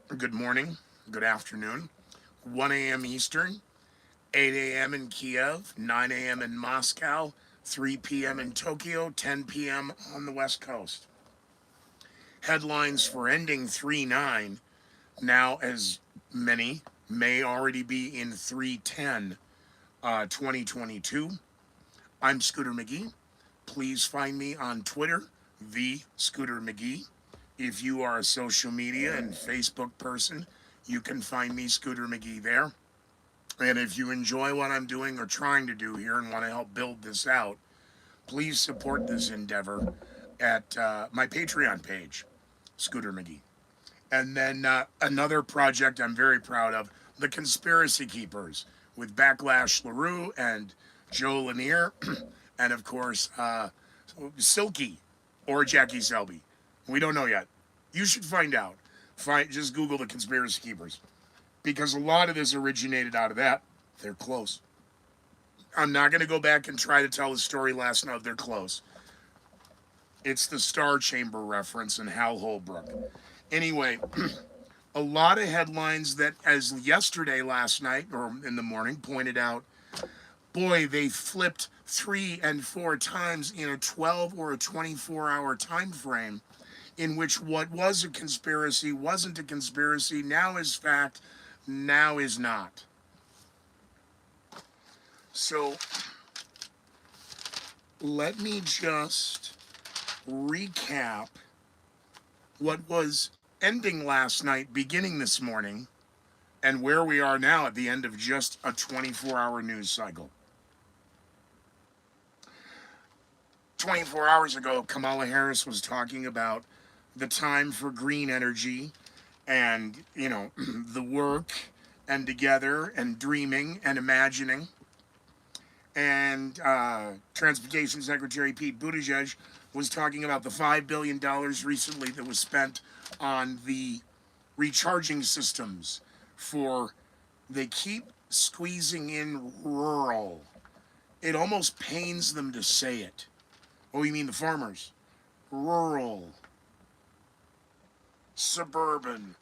Good morning, good afternoon, 1 a.m. Eastern, 8 a.m. in Kiev, 9 a.m. in Moscow, 3 p.m. in Tokyo, 10 p.m. on the West Coast. Headlines for ending 3/9 now, as many may already be in 3/10, 2022. I'm Scooter McGee. Please find me on Twitter, the Scooter McGee. If you are a social media and Facebook person, you can find me, Scooter McGee, there. And if you enjoy what I'm doing or trying to do here and want to help build this out, please support this endeavor at my Patreon page, Scooter McGee. And then another project I'm very proud of, The Conspiracy Keepers, with Backlash LaRue and Joe Lanier, and of course, Silky or Jackie Selby. We don't know yet. You should find out. Just Google The Conspiracy Keepers. Because a lot of this originated out of that. They're close. I'm not going to go back and try to tell the story last night. They're close. It's the Star Chamber reference and Hal Holbrook. Anyway, a lot of headlines that, as yesterday, last night, or in the morning, pointed out, boy, they flipped 3 and 4 times in a 12 or a 24-hour time frame, in which what was a conspiracy wasn't a conspiracy, now is fact, now is not. So let me just recap what was ending last night, beginning this morning, and where we are now at the end of just a 24-hour news cycle. 24 hours ago, Kamala Harris was talking about the time for green energy and, the work and together and dreaming and imagining. And Transportation Secretary Pete Buttigieg was talking about the $5 billion recently that was spent on the recharging systems for, they keep squeezing in rural. It almost pains them to say it. Oh, you mean the farmers? Rural, suburban,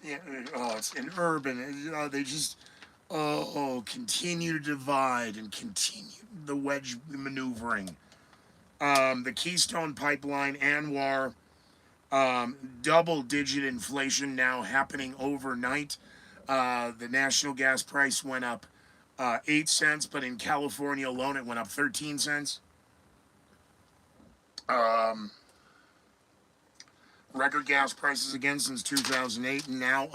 yeah, oh, it's in urban. They just, continue to divide and continue the wedge maneuvering. The Keystone Pipeline, Anwar, double-digit inflation now happening overnight. The national gas price went up 8 cents, but in California alone it went up 13 cents. Record gas prices again since 2008, now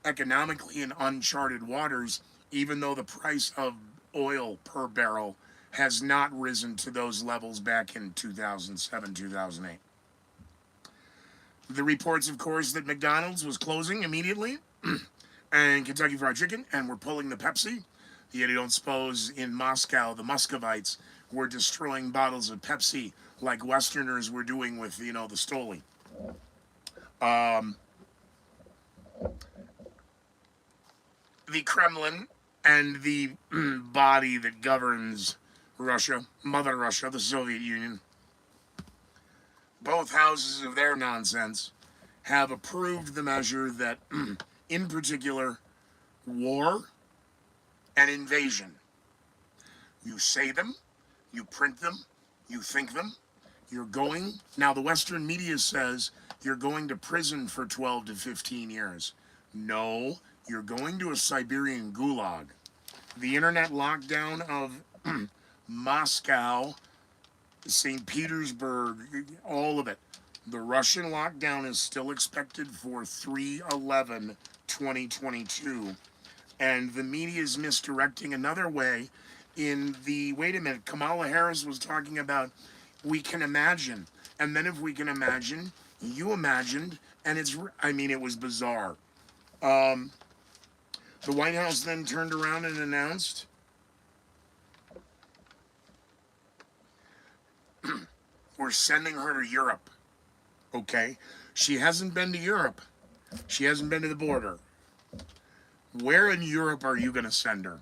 economically in uncharted waters, even though the price of oil per barrel has not risen to those levels back in 2007, 2008. The reports, of course, that McDonald's was closing immediately, and Kentucky Fried Chicken, and we're pulling the Pepsi. Yet you don't suppose in Moscow the Muscovites were destroying bottles of Pepsi like Westerners were doing with, the Stoli. Um, the Kremlin and the body that governs Russia, Mother Russia, the Soviet Union, both houses of their nonsense have approved the measure that, in particular, war and invasion. You say them, you print them, you think them, you're going. Now, the Western media says you're going to prison for 12 to 15 years. No, you're going to a Siberian gulag. The internet lockdown of Moscow, St. Petersburg, all of it. The Russian lockdown is still expected for 3/11/2022. And the media is misdirecting another way in the, wait a minute, Kamala Harris was talking about we can imagine. And then if we can imagine, you imagined, and it was bizarre. Um, the White House then turned around and announced we're sending her to Europe. Okay? She hasn't been to Europe. She hasn't been to the border. Where in Europe are you going to send her?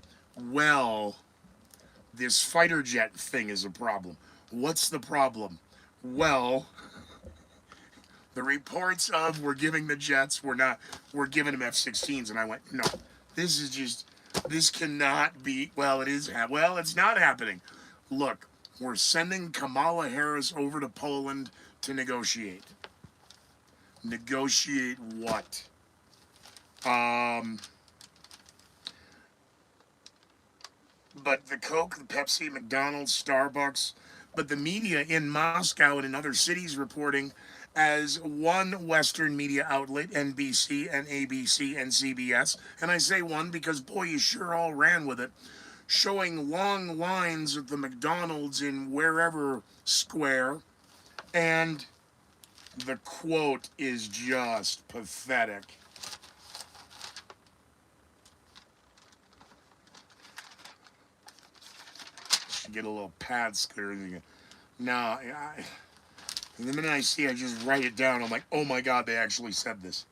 Well, this fighter jet thing is a problem. What's the problem? Well, The reports of we're giving the jets, we're giving them F-16s, and I went, no, this cannot be. Well, it's not happening. Look, we're sending Kamala Harris over to Poland to negotiate. Negotiate what? But the Coke, the Pepsi, McDonald's, Starbucks, but the media in Moscow and in other cities reporting as one Western media outlet, NBC and ABC and CBS, and I say one because boy, you sure all ran with it, showing long lines at the McDonald's in wherever square, and the quote is just pathetic. Should get a little pad scare. No, the minute I see it, I just write it down. I'm like, oh my God, they actually said this.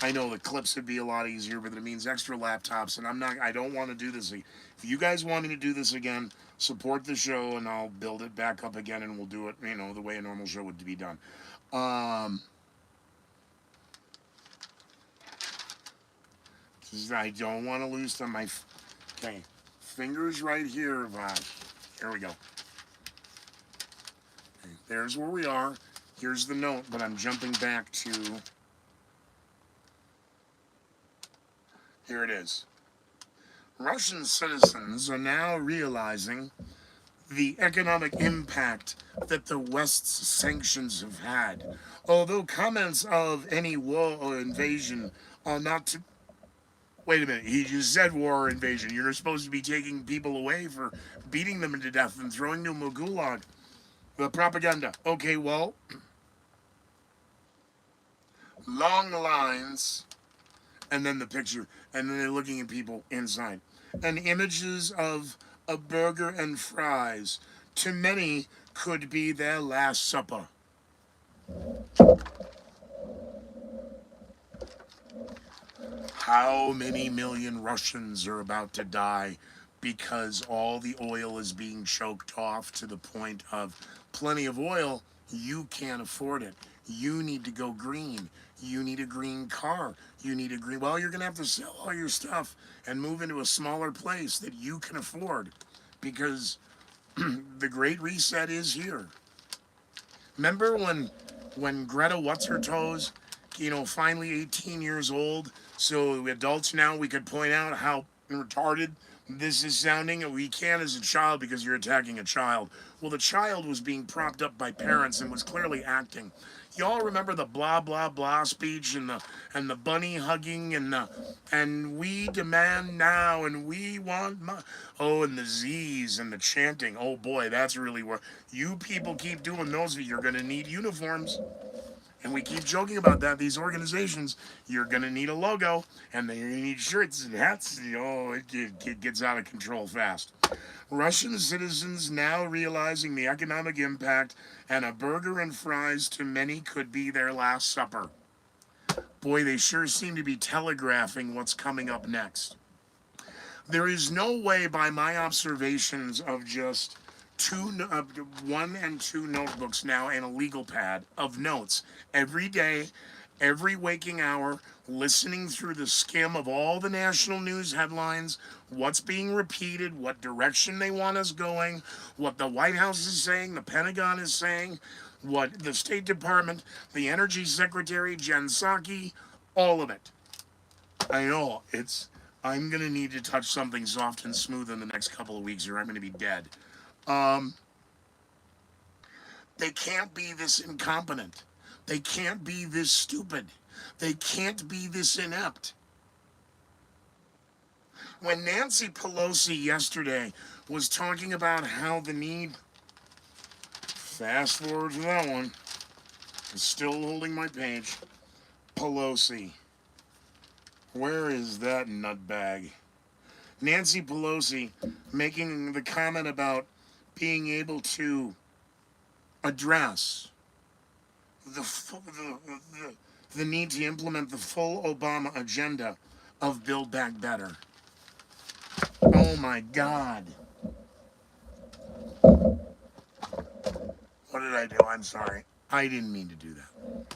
I know the clips would be a lot easier, but it means extra laptops, and I don't want to do this. If you guys want me to do this again, support the show, and I'll build it back up again, and we'll do it, the way a normal show would be done. I don't want to lose them. Okay, fingers right here, Vash. Here we go. Okay, there's where we are. Here's the note, but I'm jumping back to... Here it is. Russian citizens are now realizing the economic impact that the West's sanctions have had. Although comments of any war or invasion are not to... Wait a minute, he just said war or invasion. You're supposed to be taking people away for beating them to death and throwing them in a gulag. The propaganda. Okay, well, long lines, and then the picture, and then they're looking at people inside. And images of a burger and fries, to many, could be their last supper. How many million Russians are about to die because all the oil is being choked off to the point of plenty of oil, you can't afford it. You need to go green. You need a green car. You're going to have to sell all your stuff and move into a smaller place that you can afford because the Great Reset is here. Remember when Greta What's-Her-Toes, finally 18 years old, so adults now, we could point out how retarded this is sounding. We can't as a child because you're attacking a child. Well, the child was being propped up by parents and was clearly acting. Y'all remember the blah blah blah speech and the bunny hugging and we demand now and we want and the Z's and the chanting. Oh boy, that's really where you people keep doing those. You're gonna need uniforms. And we keep joking about that. These organizations, you're going to need a logo, and they're going to need shirts and hats. It gets out of control fast. Russian citizens now realizing the economic impact, and a burger and fries to many could be their last supper. Boy, they sure seem to be telegraphing what's coming up next. There is no way, by my observations of just one and two notebooks now and a legal pad of notes every day, every waking hour, listening through the skim of all the national news headlines, what's being repeated, what direction they want us going, what the White House is saying, the Pentagon is saying, what the State Department, the Energy Secretary, Jen Psaki, all of it. I know, I'm going to need to touch something soft and smooth in the next couple of weeks or I'm going to be dead. They can't be this incompetent. They can't be this stupid. They can't be this inept. When Nancy Pelosi yesterday was talking about how the need, fast forward to that one, I'm still holding my page, Pelosi. Where is that nutbag? Nancy Pelosi making the comment about being able to address the need to implement the full Obama agenda of Build Back Better. Oh my God. What did I do? I'm sorry. I didn't mean to do that.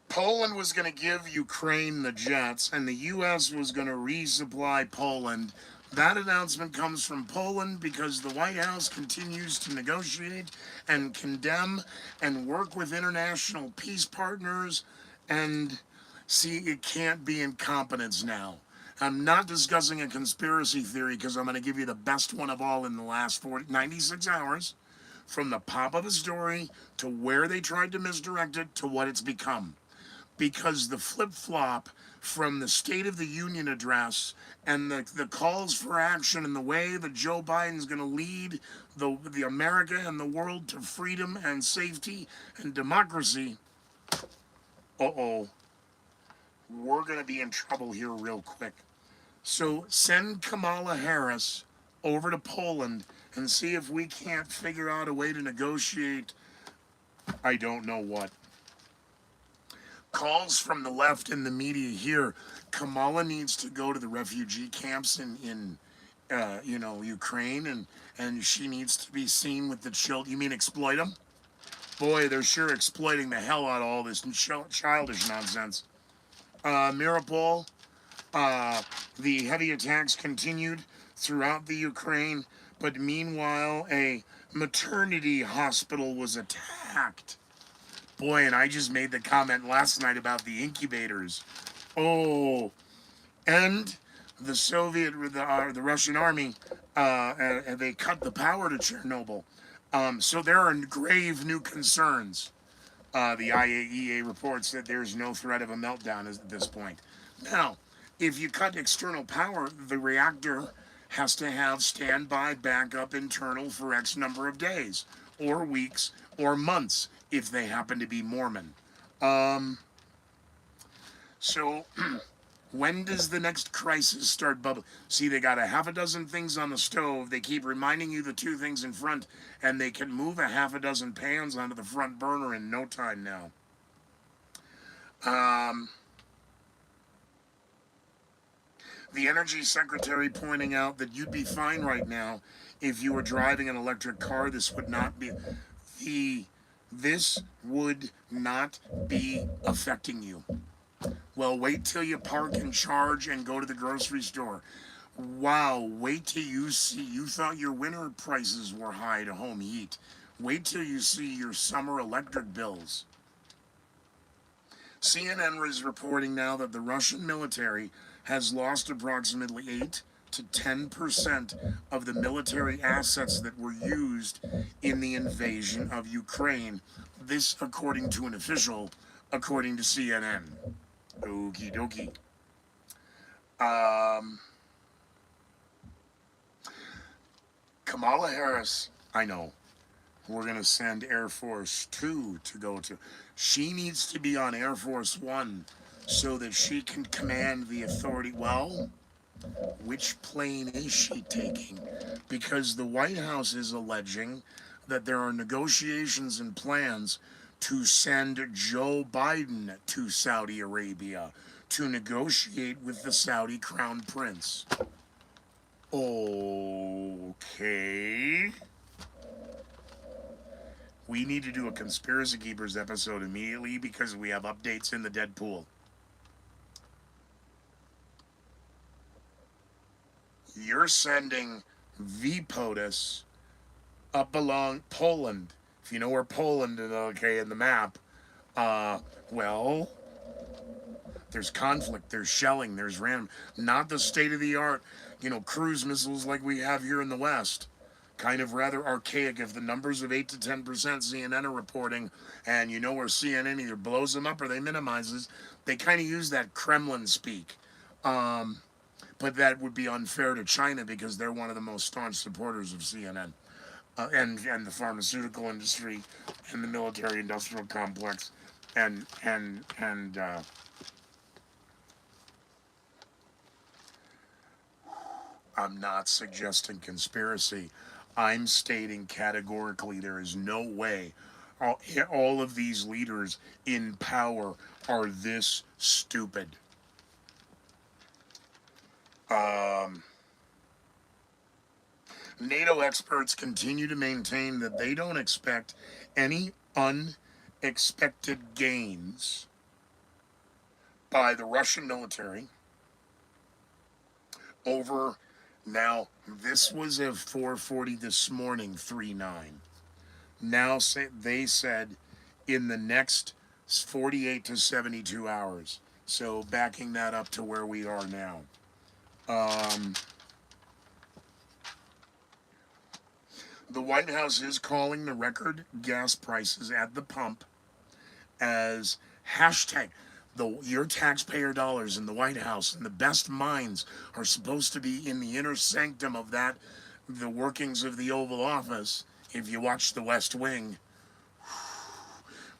Poland was going to give Ukraine the jets, and the U.S. was going to resupply Poland. That announcement comes from Poland because the White House continues to negotiate and condemn and work with international peace partners. And see, it can't be incompetence now. I'm not discussing a conspiracy theory because I'm going to give you the best one of all in the last 96 hours, from the pop of a story to where they tried to misdirect it to what it's become, because the flip flop from the State of the Union address and the calls for action and the way that Joe Biden's going to lead the America and the world to freedom and safety and democracy, uh-oh, we're going to be in trouble here real quick. So send Kamala Harris over to Poland and see if we can't figure out a way to negotiate, I don't know what. Calls from the left in the media here. Kamala needs to go to the refugee camps in Ukraine, and she needs to be seen with the children. You mean exploit them? Boy, they're sure exploiting the hell out of all this childish nonsense. Mirapol, the heavy attacks continued throughout the Ukraine, but meanwhile, a maternity hospital was attacked. Boy, and I just made the comment last night about the incubators. Oh, and the the Russian army, they cut the power to Chernobyl. So there are grave new concerns. The IAEA reports that there's no threat of a meltdown at this point. Now, if you cut external power, the reactor has to have standby backup internal for X number of days, or weeks, or months, if they happen to be Mormon. So, when does the next crisis start bubbling? See, they got a half a dozen things on the stove. They keep reminding you the two things in front, and they can move a half a dozen pans onto the front burner in no time now. The energy secretary pointing out that you'd be fine right now if you were driving an electric car. This would not be this would not be affecting you. Well, wait till you park and charge and go to the grocery store. Wow, wait till you see. You thought your winter prices were high to home heat. Wait till you see your summer electric bills. CNN is reporting now that the Russian military has lost approximately 8 to 10% of the military assets that were used in the invasion of Ukraine. This, according to an official, according to CNN. Okie dokie. Kamala Harris, I know, we're going to send Air Force 2 to go to. She needs to be on Air Force 1 so that she can command the authority. Well, which plane is she taking? Because the White House is alleging that there are negotiations and plans to send Joe Biden to Saudi Arabia to negotiate with the Saudi Crown Prince. Okay. We need to do a Conspiracy Keepers episode immediately because we have updates in the Deadpool. You're sending V POTUS up along Poland. If you know where Poland is, okay, in the map, well, there's conflict, there's shelling, there's random, not the state-of-the-art, cruise missiles like we have here in the West. Kind of rather archaic. If the numbers of 8 to 10% CNN are reporting, and where CNN either blows them up or they minimizes, they kind of use that Kremlin speak. But that would be unfair to China because they're one of the most staunch supporters of CNN. And the pharmaceutical industry and the military industrial complex and I'm not suggesting conspiracy. I'm stating categorically there is no way all of these leaders in power are this stupid. NATO experts continue to maintain that they don't expect any unexpected gains by the Russian military over. Now, this was at 4:40 this morning, 3/9. Now they said in the next 48 to 72 hours. So backing that up to where we are now. Um, the White House is calling the record gas prices at the pump as hashtag. Your taxpayer dollars in the White House and the best minds are supposed to be in the inner sanctum of that, the workings of the Oval Office. If you watch The West Wing,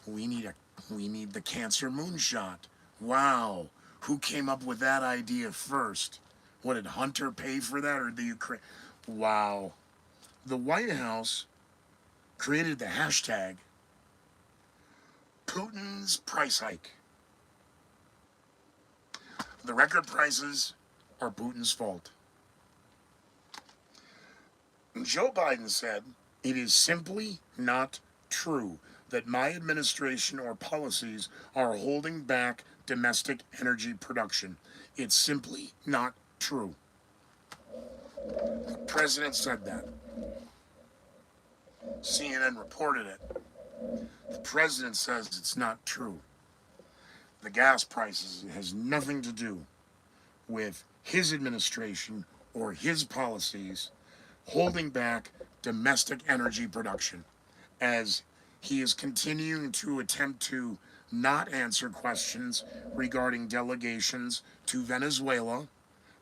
we need a we need the cancer moonshot. Wow, who came up with that idea first? What did Hunter pay for that, or the Ukraine? Wow, the White House created the hashtag Putin's price hike. The record prices are Putin's fault. Joe Biden said, "It is simply not true that my administration or policies are holding back domestic energy production. It's simply not true." The president said that. CNN reported it. The president says it's not true. The gas prices has nothing to do with his administration or his policies holding back domestic energy production, as he is continuing to attempt to not answer questions regarding delegations to Venezuela,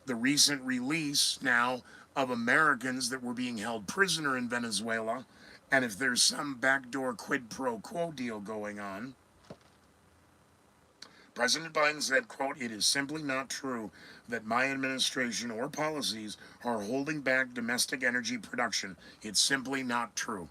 the recent release now of Americans that were being held prisoner in Venezuela, and if there's some backdoor quid pro quo deal going on. President Biden said, quote, "It is simply not true that my administration or policies are holding back domestic energy production. It's simply not true."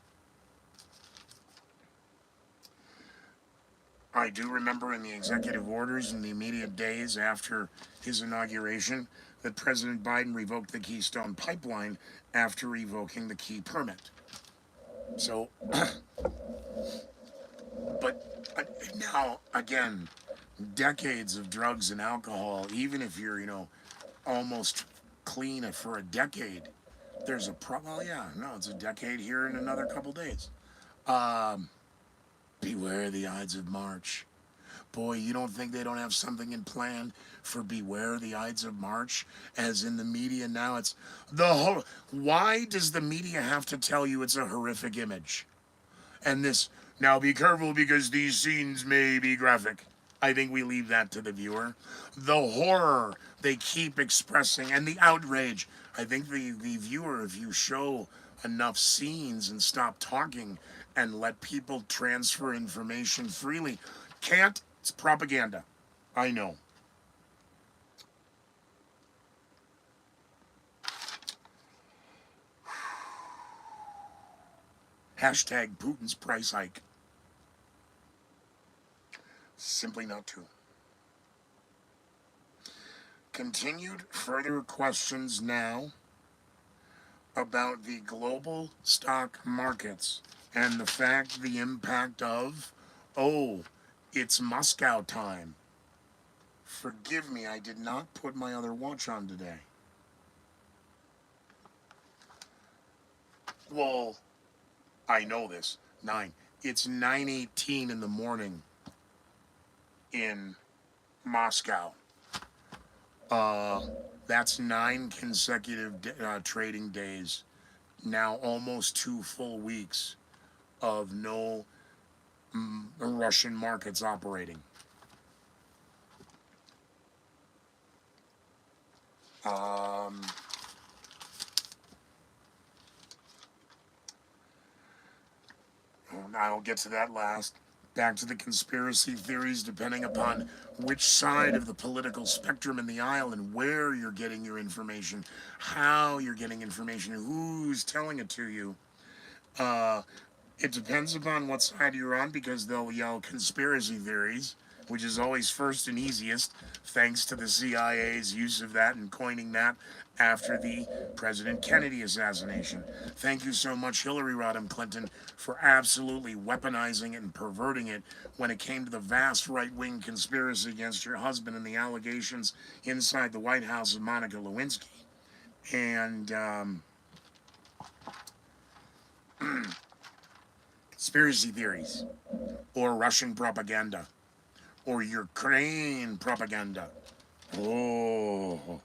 I do remember in the executive orders in the immediate days after his inauguration that President Biden revoked the Keystone Pipeline after revoking the key permit. So, but now, again, decades of drugs and alcohol, even if you're, almost clean for a decade, there's a problem. Well, yeah, no, it's a decade here in another couple days. Um, Beware the Ides of March. Boy, you don't think they don't have something in plan for Beware the Ides of March? As in the media now, it's the whole. Why does the media have to tell you it's a horrific image? And this, now be careful because these scenes may be graphic. I think we leave that to the viewer. The horror they keep expressing and the outrage. I think the viewer, if you show enough scenes and stop talking and let people transfer information freely, can't, it's propaganda. I know. Hashtag Putin's price hike. Simply not true. Continued further questions now about the global stock markets and the fact, the impact of, oh, it's Moscow time. Forgive me, I did not put my other watch on today. Well, I know this. 9. It's 9:18 in the morning in Moscow. Uh, that's 9 consecutive trading days. Now almost 2 full weeks of no Russian markets operating. Um, I'll get to that last. Back to the conspiracy theories, depending upon which side of the political spectrum in the aisle and where you're getting your information, how you're getting information, who's telling it to you. Uh, it depends upon what side you're on because they'll yell conspiracy theories which is always first and easiest, thanks to the CIA's use of that and coining that after the President Kennedy assassination. Thank you so much, Hillary Rodham Clinton, for absolutely weaponizing it and perverting it when it came to the vast right-wing conspiracy against your husband and the allegations inside the White House of Monica Lewinsky. And conspiracy theories, or Russian propaganda, or Ukraine propaganda. Oh,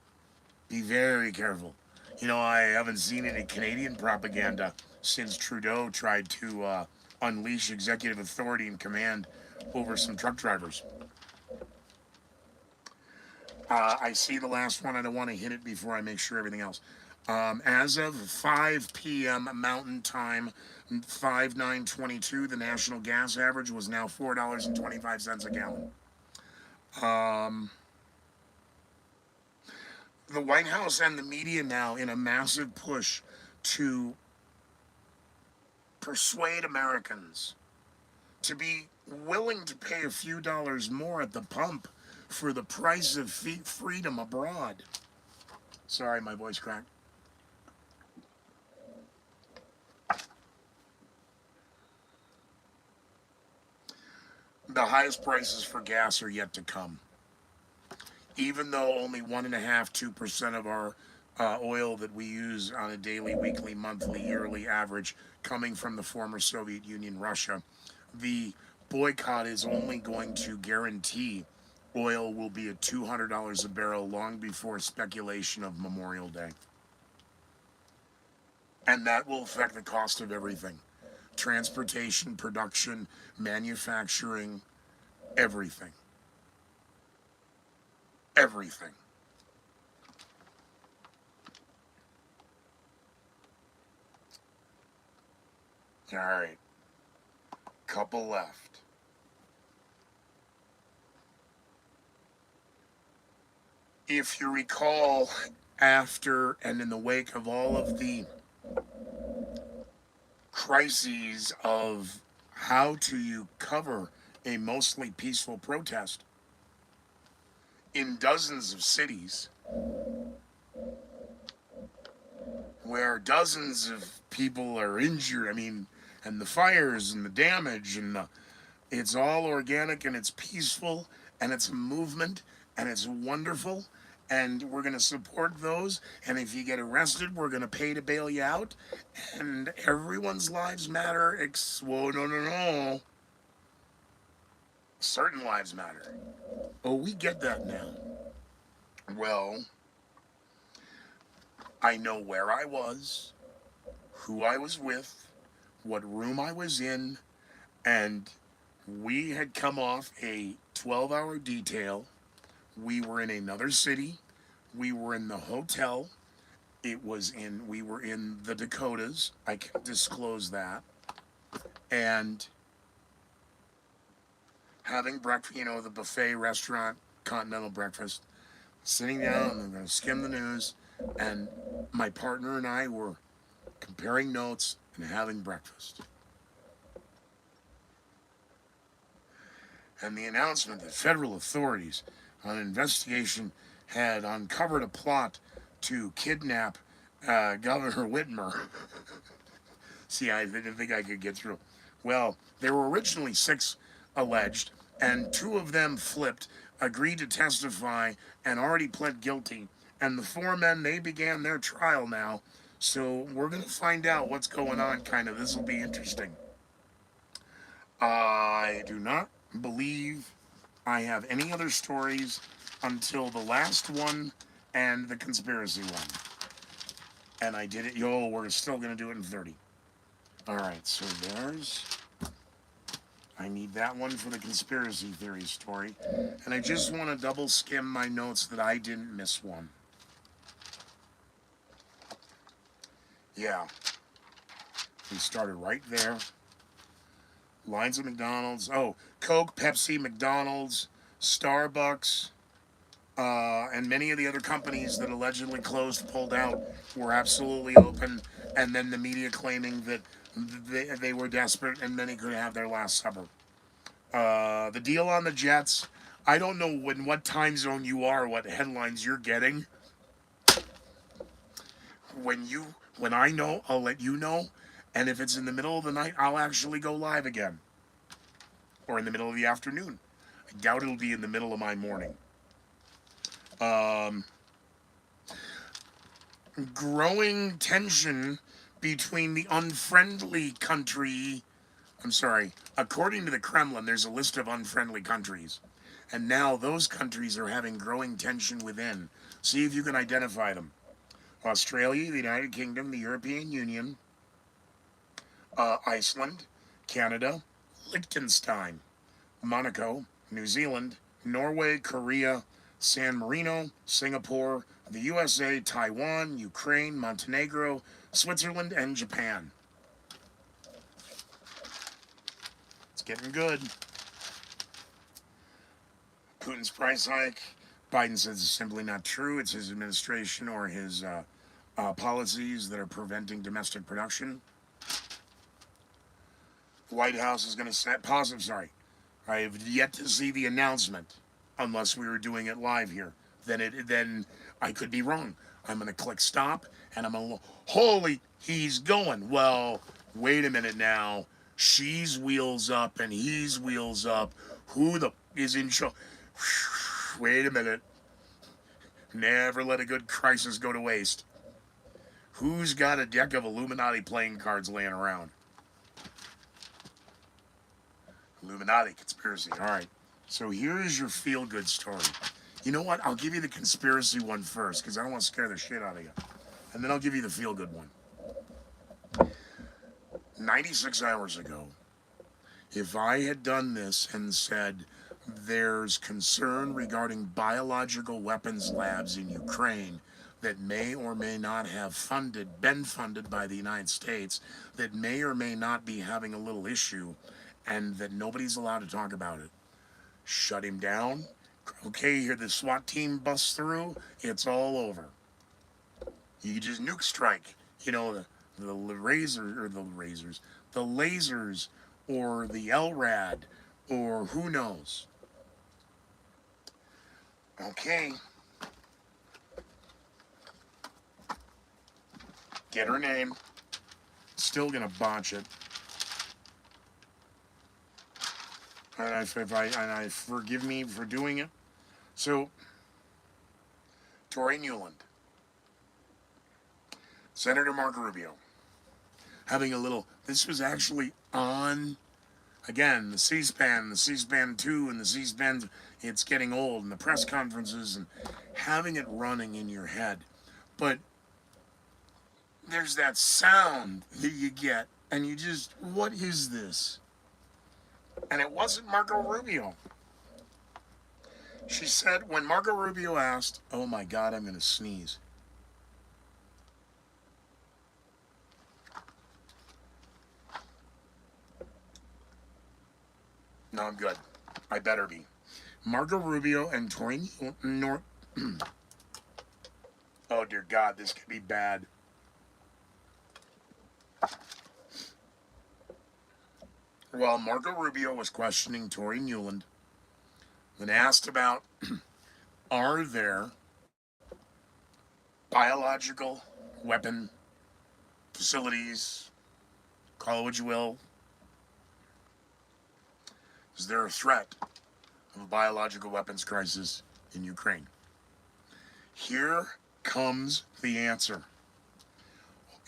be very careful. You know, I haven't seen any Canadian propaganda since Trudeau tried to unleash executive authority and command over some truck drivers. I see the last one. I don't want to hit it before I make sure everything else. As of 5 p.m. Mountain Time, 5/9/22, the national gas average was now $4.25 a gallon. The White House and the media now in a massive push to persuade Americans to be willing to pay a few dollars more at the pump for the price of freedom abroad. Sorry, my voice cracked. The highest prices for gas are yet to come. Even though only 1.5–2% of our oil that we use on a daily, weekly, monthly, yearly average coming from the former Soviet Union, Russia, the boycott is only going to guarantee oil will be at $200 a barrel long before speculation of Memorial Day. And that will affect the cost of everything. Transportation, production, manufacturing, everything. Everything. All right. Couple left. If you recall, after and in the wake of all of the crises of how do you cover a mostly peaceful protest in dozens of cities where dozens of people are injured, and the fires and the damage and it's all organic and it's peaceful and it's a movement and it's wonderful and we're going to support those, and if you get arrested we're going to pay to bail you out, and everyone's lives matter. Whoa, no. Certain lives matter. Oh, we get that now. Well, I know where I was, who I was with, what room I was in, and we had come off a 12-hour detail. We were in another city. We were in the hotel. We were in the Dakotas. I can disclose that. And having breakfast, the buffet restaurant, continental breakfast, sitting down and going to skim the news, and my partner and I were comparing notes and having breakfast. And the announcement that federal authorities on an investigation had uncovered a plot to kidnap Governor Whitmer. See, I didn't think I could get through. Well, there were originally 6 alleged, and 2 of them flipped, agreed to testify, and already pled guilty. And the 4 men, they began their trial now. So we're going to find out what's going on, kind of. This will be interesting. I do not believe I have any other stories until the last one and the conspiracy one. And I did it. We're still going to do it in 30. All right, so I need that one for the conspiracy theory story. And I just want to double skim my notes that I didn't miss one. Yeah. We started right there. Lines of McDonald's. Oh, Coke, Pepsi, McDonald's, Starbucks, and many of the other companies that allegedly closed, pulled out, were absolutely open. And then the media claiming that they were desperate and many could have their last supper. The deal on the Jets. I don't know what time zone you are, what headlines you're getting. When I know, I'll let you know. And if it's in the middle of the night, I'll actually go live again. Or in the middle of the afternoon. I doubt it'll be in the middle of my morning. Um, Growing tension between the unfriendly country. I'm sorry. According to the Kremlin, there's a list of unfriendly countries. And now those countries are having growing tension within. See if you can identify them. Australia, the United Kingdom, the European Union, Iceland, Canada, Liechtenstein, Monaco, New Zealand, Norway, Korea, San Marino, Singapore, the USA, Taiwan, Ukraine, Montenegro, Switzerland, and Japan. It's getting good. Putin's price hike. Biden says it's simply not true. It's his administration or his policies that are preventing domestic production. The White House is going to set. Pause. I'm sorry. I have yet to see the announcement, unless we were doing it live here. Then I could be wrong. I'm going to click stop, and I'm going to holy, he's going. Well, wait a minute now. She's wheels up and he's wheels up. Who the is in charge? Wait a minute. Never let a good crisis go to waste. Who's got a deck of Illuminati playing cards laying around? Illuminati conspiracy. All right. So here is your feel-good story. You know what? I'll give you the conspiracy one first because I don't want to scare the shit out of you. And then I'll give you the feel-good one. 96 hours ago, if I had done this and said there's concern regarding biological weapons labs in Ukraine that may or may not have been funded by the United States, that may or may not be having a little issue, and that nobody's allowed to talk about it. Shut him down. Okay, here the SWAT team busts through, it's all over. You just nuke strike. You know, the lasers, or the LRAD, or who knows. Okay. Get her name. Still gonna botch it. And I forgive me for doing it. So, Tory Newland, Senator Marco Rubio, having a little. This was actually on, again, the C-SPAN 2, and the C-SPAN. It's getting old, and the press conferences, and having it running in your head. But there's that sound that you get, and you just, what is this? And it wasn't Marco Rubio. She said, when Marco Rubio asked, oh my God, I'm going to sneeze. No, I'm good. I better be. Marco Rubio and Tory oh dear God, this could be bad. Well, Marco Rubio was questioning Tory Newland when asked about are there biological weapon facilities, call it what you will, is there a threat of a biological weapons crisis in Ukraine? Here comes the answer.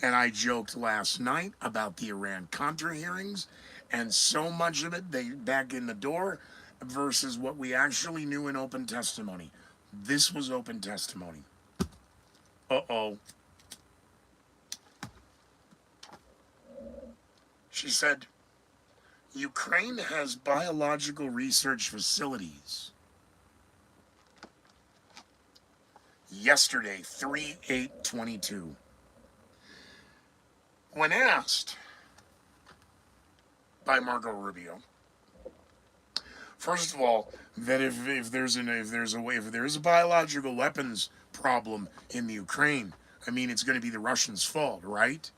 And I joked last night about the Iran-Contra hearings, and so much of it, they back in the door versus what we actually knew in open testimony. This was open testimony. Uh-oh. She said, Ukraine has biological research facilities. Yesterday, 3/8/22. When asked by Marco Rubio, first of all, that if there's a biological weapons problem in the Ukraine, I mean it's going to be the Russians' fault, right?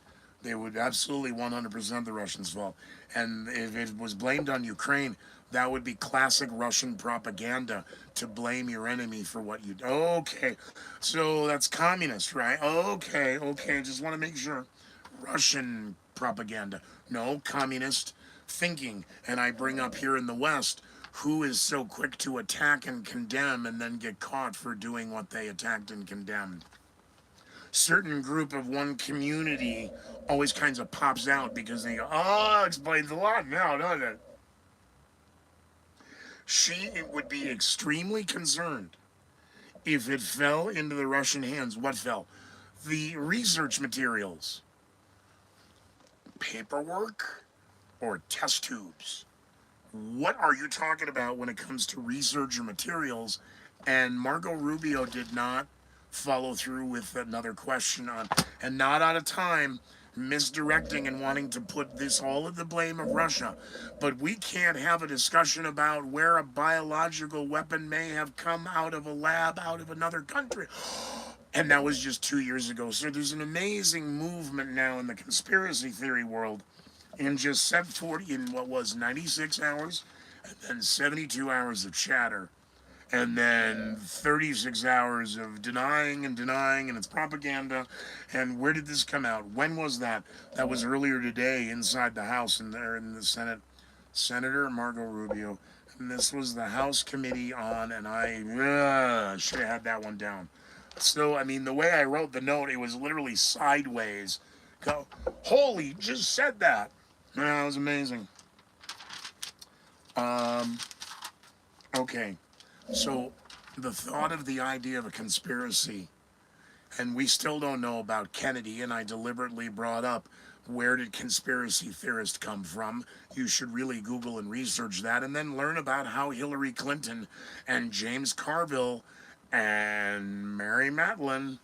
They would absolutely 100% the Russians' fault. And if it was blamed on Ukraine, that would be classic Russian propaganda to blame your enemy for what you. Okay, so that's communist, right? Okay, okay. Just want to make sure. Russian propaganda. No, communist thinking. And I bring up here in the West who is so quick to attack and condemn and then get caught for doing what they attacked and condemned. Certain group of one community always kinds of pops out because they go, oh, explains a lot now, doesn't it? She would be extremely concerned if it fell into the Russian hands. What fell? The research materials, paperwork, or test tubes. What are you talking about when it comes to research or materials? And Marco Rubio did not follow through with another question on, and not out of time, misdirecting and wanting to put this all of the blame of Russia. But we can't have a discussion about where a biological weapon may have come out of a lab out of another country. And that was just 2 years ago. So there's an amazing movement now in the conspiracy theory world in just 740 in what was 96 hours, and then 72 hours of chatter, and then 36 hours of denying, and it's propaganda. And where did this come out? When was that? That was earlier today inside the House and there in the Senate. Senator Marco Rubio. And this was the House Committee on, and I should have had that one down. So, I mean, the way I wrote the note, it was literally sideways. Go, holy, just said that. Yeah, it was amazing. Um, okay, so the thought of the idea of a conspiracy, and we still don't know about Kennedy, and I deliberately brought up where did conspiracy theorists come from. You should really Google and research that, and then learn about how Hillary Clinton and James Carville and Mary Matlin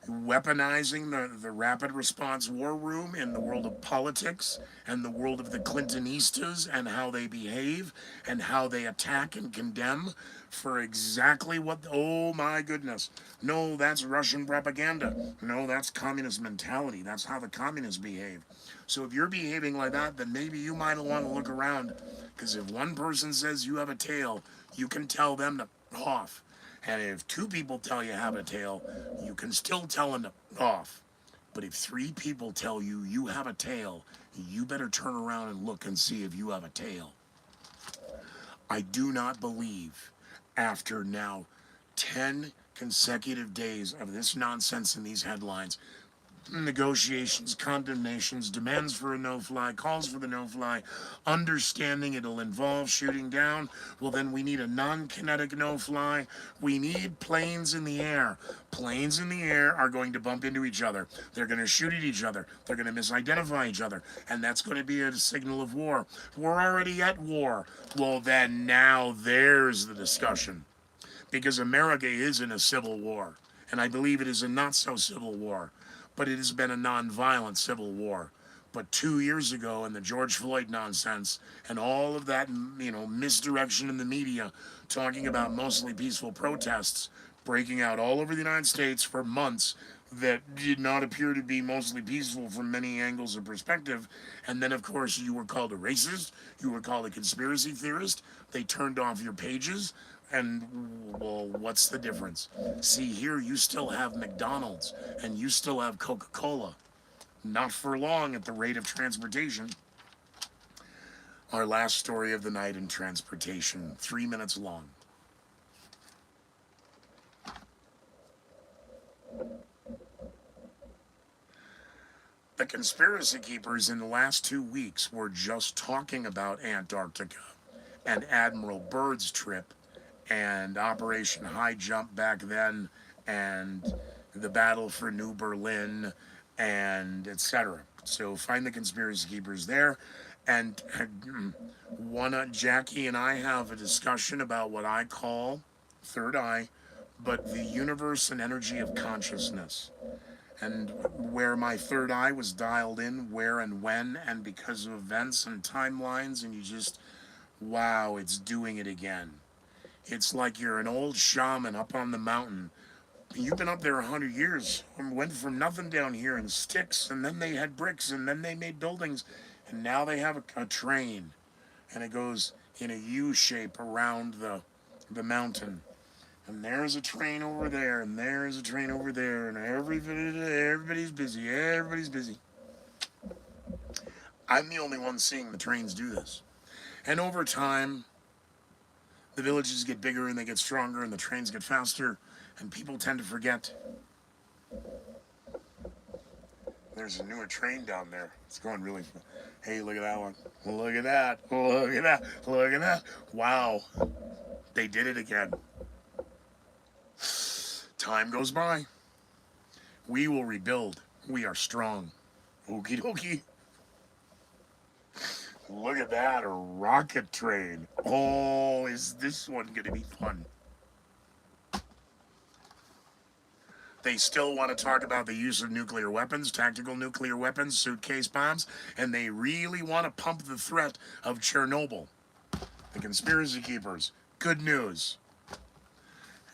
weaponizing the rapid response war room in the world of politics and the world of the Clintonistas and how they behave and how they attack and condemn for exactly what, oh my goodness. No, that's Russian propaganda. No, that's communist mentality. That's how the communists behave. So if you're behaving like that, then maybe you might want to look around, because if one person says you have a tail, you can tell them to off. And if two people tell you have a tail, you can still tell them off. But if three people tell you you have a tail, you better turn around and look and see if you have a tail. I do not believe, after now 10 consecutive days of this nonsense in these headlines, negotiations, condemnations, demands for a no-fly, calls for the no-fly, understanding it'll involve shooting down. Well, then we need a non-kinetic no-fly. We need planes in the air. Planes in the air are going to bump into each other. They're going to shoot at each other. They're going to misidentify each other. And that's going to be a signal of war. We're already at war. Well, then now there's the discussion. Because America is in a civil war. And I believe it is a not-so-civil war. But it has been a non-violent civil war. But 2 years ago, in the George Floyd nonsense and all of that, misdirection in the media, talking about mostly peaceful protests breaking out all over the United States for months that did not appear to be mostly peaceful from many angles of perspective. And then, of course, you were called a racist, you were called a conspiracy theorist, they turned off your pages. And, well, what's the difference? See, here you still have McDonald's and you still have Coca-Cola. Not for long at the rate of transportation. Our last story of the night in transportation, 3 minutes long. The conspiracy keepers in the last 2 weeks were just talking about Antarctica and Admiral Byrd's trip and Operation High Jump back then, and the battle for New Berlin, and etc. So find the conspiracy keepers there, and Jackie and I have a discussion about what I call third eye, but the universe and energy of consciousness, and where my third eye was dialed in, where and when, and because of events and timelines, and you just, wow, it's doing it again. It's like you're an old shaman up on the mountain You've been up there 100 years. Went from nothing down here in sticks, and then they had bricks, and then they made buildings, and now they have a train, and it goes in a U shape around the mountain. And there's a train over there, and there's a train over there, and everybody's busy. Everybody's busy. I'm the only one seeing the trains do this. And over time, the villages get bigger and they get stronger, and the trains get faster, and people tend to forget there's a newer train down there. It's going really fast. Hey, look at that one. Look at that. Look at that. Look at that. Wow. They did it again. Time goes by. We will rebuild. We are strong. Okie dokie. Look at that. A rocket train. Oh, is this one going to be fun? They still want to talk about the use of nuclear weapons, tactical nuclear weapons, suitcase bombs, and they really want to pump the threat of Chernobyl. The conspiracy keepers. Good news.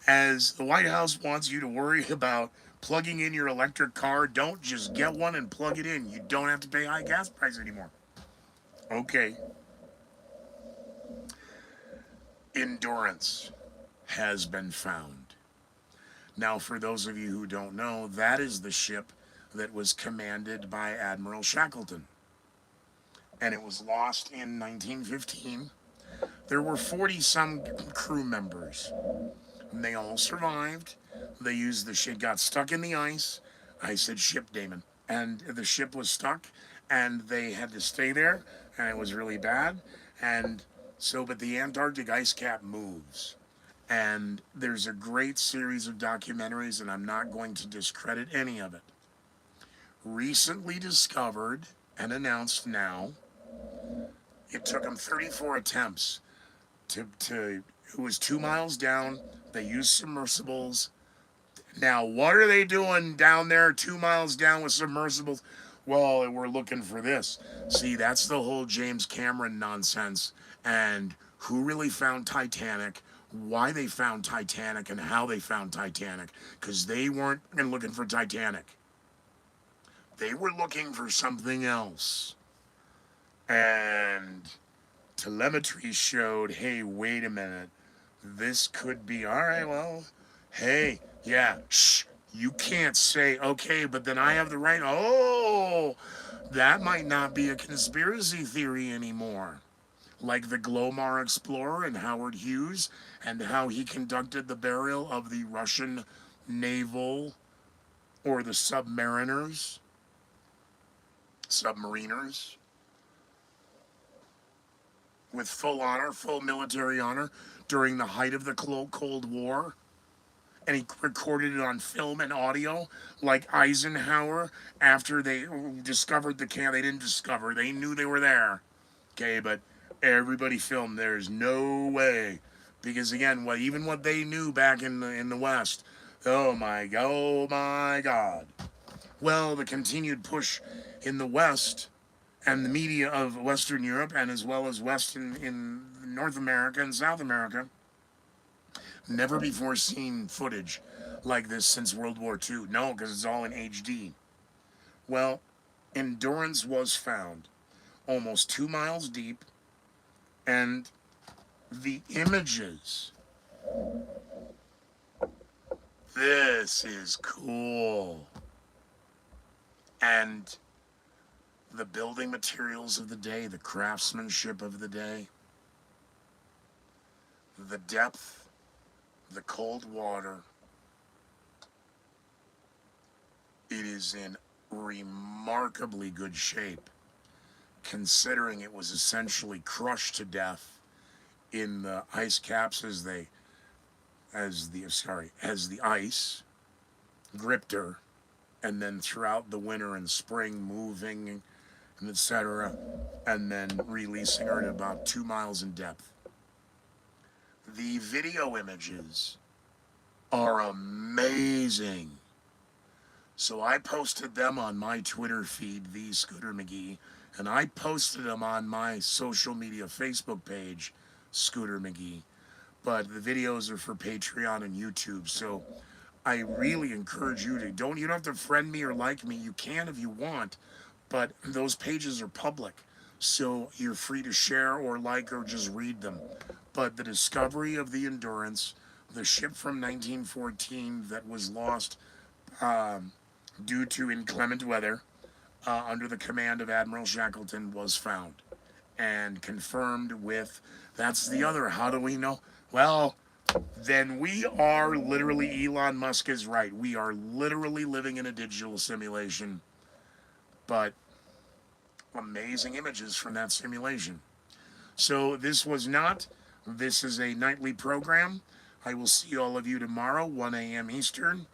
As the White House wants you to worry about plugging in your electric car, don't just get one and plug it in. You don't have to pay high gas price anymore. Okay. Endurance has been found. Now, for those of you who don't know, that is the ship that was commanded by Admiral Shackleton. And it was lost in 1915. There were 40-some crew members. And they all survived. They used the ship, got stuck in the ice. I said ship, Damon. And the ship was stuck, and they had to stay there, and it was really bad. And so, but the Antarctic ice cap moves. And there's a great series of documentaries, and I'm not going to discredit any of it. Recently discovered and announced now, it took them 34 attempts to it was 2 miles down. They used submersibles. Now, what are they doing down there 2 miles down with submersibles? Well, we're looking for this. See, that's the whole James Cameron nonsense. And who really found Titanic, why they found Titanic, and how they found Titanic. Because they weren't looking for Titanic. They were looking for something else. And telemetry showed, hey, wait a minute. This could be, all right, well, hey, yeah, shh, you can't say, okay, but then I have the right, oh, that might not be a conspiracy theory anymore. Like the Glomar explorer and Howard Hughes and how he conducted the burial of the Russian naval or the submariners, with full honor, full military honor during the height of the Cold War. And he recorded it on film and audio, like Eisenhower, after they discovered the camp. They didn't discover, they knew they were there. Okay, but everybody filmed. There's no way. Because again, even what they knew back in the West, oh my God. Well, the continued push in the West and the media of Western Europe, and as well as West in North America and South America, never before seen footage like this since World War II. No, because it's all in HD. Well, Endurance was found almost 2 miles deep, and the images. This is cool. And the building materials of the day, the craftsmanship of the day, the depth, the cold water. It is in remarkably good shape, considering it was essentially crushed to death in the ice caps as the ice gripped her, and then throughout the winter and spring moving and etc., and then releasing her at about 2 miles in depth. The video images are amazing. So I posted them on my Twitter feed, the Scooter McGee, and I posted them on my social media Facebook page, Scooter McGee. But the videos are for Patreon and YouTube, so I really encourage you to don't. You don't have to friend me or like me. You can if you want, but those pages are public, so you're free to share or like or just read them. But the discovery of the Endurance, the ship from 1914 that was lost due to inclement weather under the command of Admiral Shackleton, was found and confirmed with. That's the other. How do we know? Well, then we are literally, Elon Musk is right. We are literally living in a digital simulation, but amazing images from that simulation. So this was not, this is a nightly program. I will see all of you tomorrow, 1 a.m. Eastern,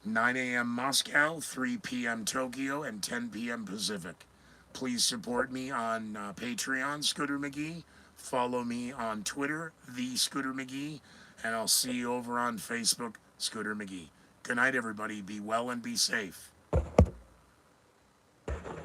9 a.m. Moscow, 3 p.m. Tokyo, and 10 p.m. Pacific. Please support me on Patreon, Scooter McGee. Follow me on Twitter, The Scooter McGee. And I'll see you over on Facebook, Scooter McGee. Good night, everybody. Be well and be safe.